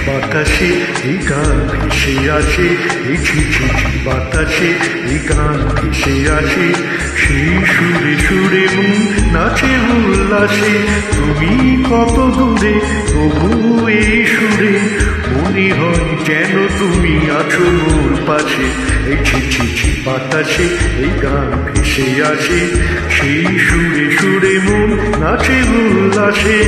বাতাসে এই গান ভেসে আসে, এই ঝিঝি বাতাসে এই গান ভেসে আসে, সেই সুরে সুরে মন নাচে উল্লাসে। তুমি কত দূরে তবু এই সুরে মনে হয় যেন তুমি আছো মোর পাশে। এই ঝিঝি বাতাসে এই গান ভেসে আসে, সেই সুরে সুরে মন নাচে উল্লাসে।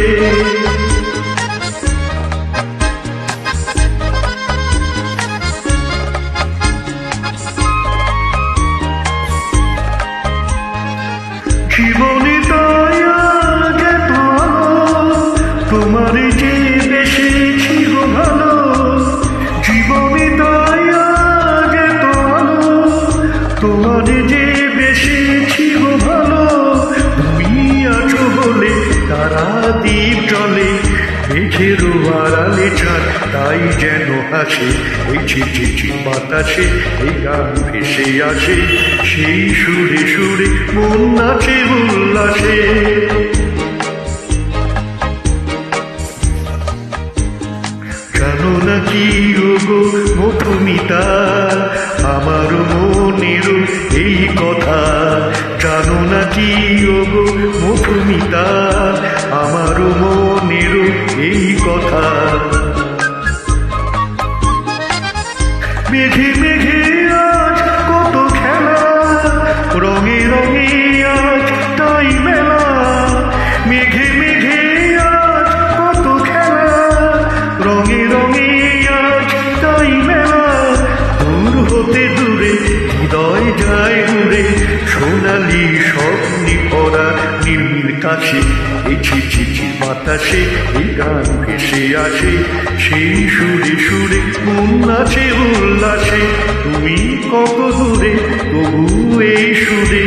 জীবনে দয়া যেত তোমার যে বেসেছি গো ভালো, জীবনে দয়া যেত তোমার যে বেসেছি গো ভালো। তুমি আছো বলে তারা দ্বীপ জলে, মেঘেরও আড়ালে চাঁদ তাই যেন হাসে। এই ঝিঝি বাতাসে এই গান ভেসে আসে, সেই সুরে সুরে মন নাচে উল্লাসে। জানো নাকি ওগো মধুমিতা আমার মনের এই কথা, জানো নাকি ওগো মধুমিতা আমার মনের এই কথা। মেঘে মেঘে আজ কত খেলা, রঙে রঙে আজ তাই মেলা। মেঘে মেঘে আজ কত খেলা, রঙে রঙে আজ তাই মেলা। দূর হতে দূরে হৃদয় যায় উড়ে, সোনালি স্বপ্নে ভরা নীল কাছে। এই ঝিঝি বাতাসে এই গান ভেসে আসে, সেই সুরে সুরে মন নাচে উল্লাসে। তুমি কত দূরে তবু এই সুরে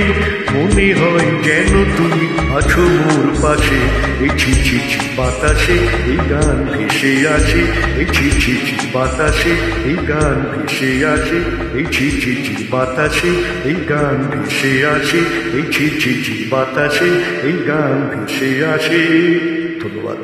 মনে হয় যেন তুমি আছো মোর পাশে। এই ঝিঝি বাতাসে এই গান ভেসে আসে, এই ঝিঝি বাতাসে এই গান ভেসে আসে, এই ঝিঝি বাতাসে এই গান ভেসে আসে, এই ঝিঝি বাতাসে এই গান ভেসে আসে। ধন্যবাদ।